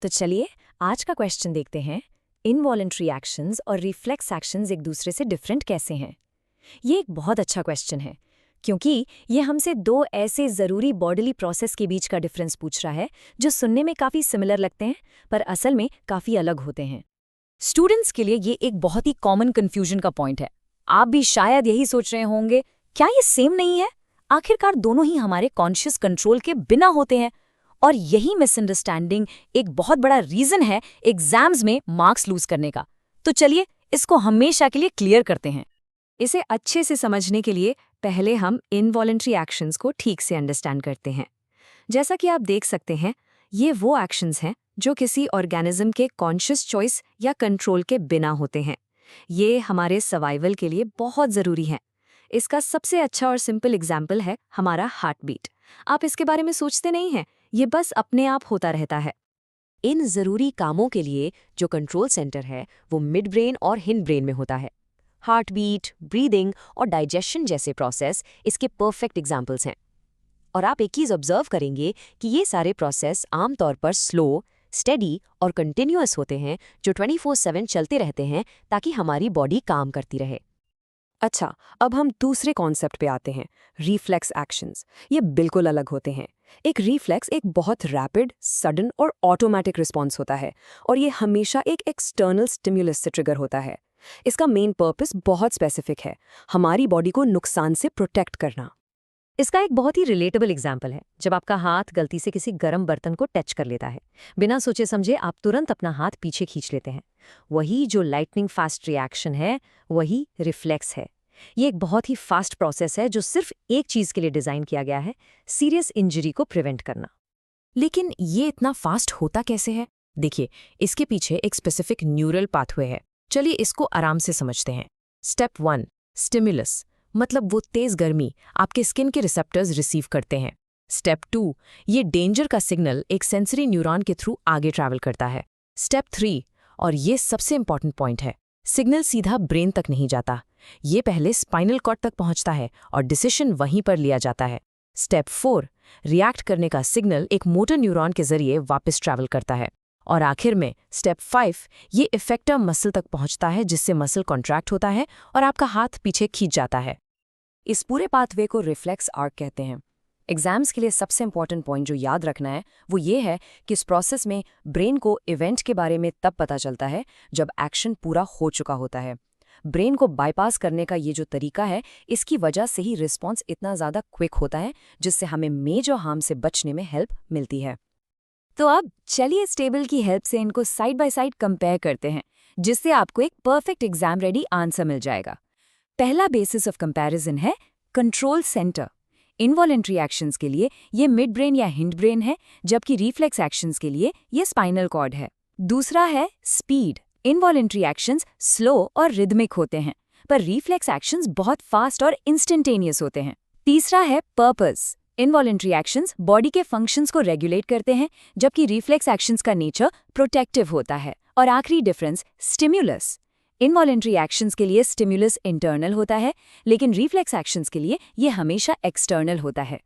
तो चलिए आज का क्वेश्चन देखते हैं, इनवॉलेंट्री एक्शंस और रिफ्लेक्स एक्शंस एक दूसरे से डिफरेंट कैसे हैं। ये एक बहुत अच्छा क्वेश्चन है क्योंकि ये हमसे दो ऐसे ज़रूरी बॉडीली प्रोसेस के बीच का डिफरेंस पूछ रहा है जो सुनने में काफ़ी सिमिलर लगते हैं पर असल में काफ़ी अलग होते हैं। स्टूडेंट्स के लिए ये एक बहुत ही कॉमन कन्फ्यूजन का पॉइंट है। आप भी शायद यही सोच रहे होंगे, क्या ये सेम नहीं है? आखिरकार दोनों ही हमारे कॉन्शियस कंट्रोल के बिना होते हैं। और यही मिसअंडरस्टैंडिंग एक बहुत बड़ा रीजन है एग्जाम्स में मार्क्स लूज करने का। तो चलिए इसको हमेशा के लिए क्लियर करते हैं। इसे अच्छे से समझने के लिए पहले हम इनवॉलेंट्री एक्शंस को ठीक से अंडरस्टैंड करते हैं। जैसा कि आप देख सकते हैं, ये वो एक्शंस हैं जो किसी ऑर्गेनिज्म के कॉन्शियस चॉइस या कंट्रोल के बिना होते हैं। ये हमारे सर्वाइवल के लिए बहुत ज़रूरी है। इसका सबसे अच्छा और सिंपल एग्जाम्पल है हमारा हार्ट बीट। आप इसके बारे में सोचते नहीं हैं, ये बस अपने आप होता रहता है। इन ज़रूरी कामों के लिए जो कंट्रोल सेंटर है वो मिड ब्रेन और हिंड ब्रेन में होता है। हार्ट बीट, ब्रीदिंग और डाइजेशन जैसे प्रोसेस इसके परफेक्ट एग्जाम्पल्स हैं। और आप एक चीज़ ऑब्जर्व करेंगे कि ये सारे प्रोसेस आमतौर पर स्लो, स्टेडी और कंटिन्यूअस होते हैं, जो 24/7 चलते रहते हैं ताकि हमारी बॉडी काम करती रहे। अच्छा, अब हम दूसरे कॉन्सेप्ट पे आते हैं, रिफ्लेक्स एक्शंस। ये बिल्कुल अलग होते हैं। एक रिफ्लेक्स एक बहुत रैपिड, सडन और ऑटोमेटिक रिस्पॉन्स होता है और ये हमेशा एक एक्सटर्नल स्टिम्युलस से ट्रिगर होता है। इसका मेन पर्पस बहुत स्पेसिफिक है, हमारी बॉडी को नुकसान से प्रोटेक्ट करना। इसका एक बहुत ही रिलेटेबल एग्जाम्पल है, जब आपका हाथ गलती से किसी गर्म बर्तन को टच कर लेता है। बिना सोचे समझे आप तुरंत अपना हाथ पीछे खींच लेते हैं। वही जो लाइटनिंग फास्ट रिएक्शन है, वही रिफ्लेक्स है। ये एक बहुत ही फास्ट प्रोसेस है जो सिर्फ एक चीज़ के लिए डिज़ाइन किया गया है, सीरियस इंजरी को प्रिवेंट करना। लेकिन ये इतना फास्ट होता कैसे है? देखिए, इसके पीछे एक स्पेसिफिक न्यूरल पाथवे है। चलिए इसको आराम से समझते हैं। स्टेप 1, स्टिमुलस, मतलब वो तेज गर्मी आपके स्किन के रिसेप्टर्स रिसीव करते हैं। स्टेप 2, ये डेंजर का सिग्नल एक सेंसरी न्यूरॉन के थ्रू आगे ट्रैवल करता है। स्टेप 3, और ये सबसे इंपॉर्टेंट पॉइंट है, सिग्नल सीधा ब्रेन तक नहीं जाता, ये पहले स्पाइनल कॉर्ड तक पहुंचता है और डिसीजन वहीं पर लिया जाता है। स्टेप 4, रिएक्ट करने का सिग्नल एक मोटर न्यूरॉन के जरिए वापस ट्रैवल करता है। और आखिर में स्टेप 5, ये इफेक्टर मसल तक पहुंचता है जिससे मसल कॉन्ट्रैक्ट होता है और आपका हाथ पीछे खींच जाता है। इस पूरे पाथवे को रिफ्लेक्स आर्क कहते हैं। एग्जाम्स के लिए सबसे इंपॉर्टेंट पॉइंट जो याद रखना है वो ये है कि इस प्रोसेस में ब्रेन को इवेंट के बारे में तब पता चलता है जब एक्शन पूरा हो चुका होता है। ब्रेन को बाईपास करने का ये जो तरीका है, इसकी वजह से ही रिस्पॉन्स इतना ज़्यादा क्विक होता है, जिससे हमें मेजर हार्म से बचने में हेल्प मिलती है। तो अब चलिए इस टेबल की हेल्प से इनको साइड बाय साइड कंपेयर करते हैं, जिससे आपको एक परफेक्ट एग्जाम रेडी आंसर मिल जाएगा। पहला बेसिस ऑफ कंपैरिजन है कंट्रोल सेंटर। इनवॉलेंट्री एक्शंस के लिए ये मिड ब्रेन या हिंड ब्रेन है, जबकि रिफ्लेक्स एक्शंस के लिए ये स्पाइनल कॉर्ड है। दूसरा है स्पीड। इनवॉलेंट्री एक्शंस स्लो और रिदमिक होते हैं, पर रिफ्लेक्स एक्शंस बहुत फास्ट और इंस्टेंटेनियस होते हैं। तीसरा है पर्पस। इनवॉलेंट्री एक्शंस बॉडी के फंक्शंस को रेगुलेट करते हैं, जबकि रिफ्लेक्स एक्शंस का नेचर प्रोटेक्टिव होता है। और आखिरी डिफरेंस स्टिम्युलस। इनवॉलेंट्री एक्शंस के लिए स्टिम्युलस इंटरनल होता है, लेकिन रिफ्लेक्स एक्शंस के लिए ये हमेशा एक्सटर्नल होता है।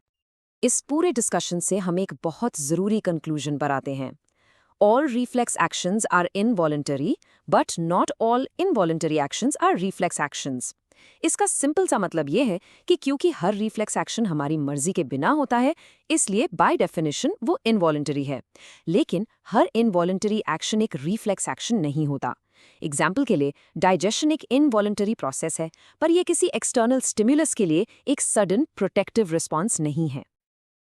इस पूरे डिस्कशन से हम एक बहुत ज़रूरी कंक्लूजन पर आते हैं। All reflex actions are involuntary, but not all involuntary actions are reflex actions. इसका सिंपल सा मतलब ये है कि क्योंकि हर रिफ्लेक्स एक्शन हमारी मर्जी के बिना होता है, इसलिए बाय डेफिनेशन वो इनवॉलंटरी है। लेकिन हर इनवॉलंटरी एक्शन एक रिफ्लेक्स एक्शन नहीं होता। एग्जाम्पल के लिए, डाइजेशन एक इनवॉलंटरी प्रोसेस है, पर यह किसी एक्सटर्नल स्टिम्युलस के लिए एक सडन प्रोटेक्टिव रिस्पॉन्स नहीं है।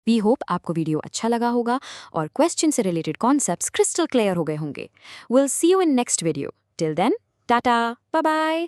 वी होप आपको वीडियो अच्छा लगा होगा और क्वेश्चन से रिलेटेड कॉन्सेप्ट्स क्रिस्टल क्लियर हो गए होंगे। Will see you in next video. Till then, tata, bye bye.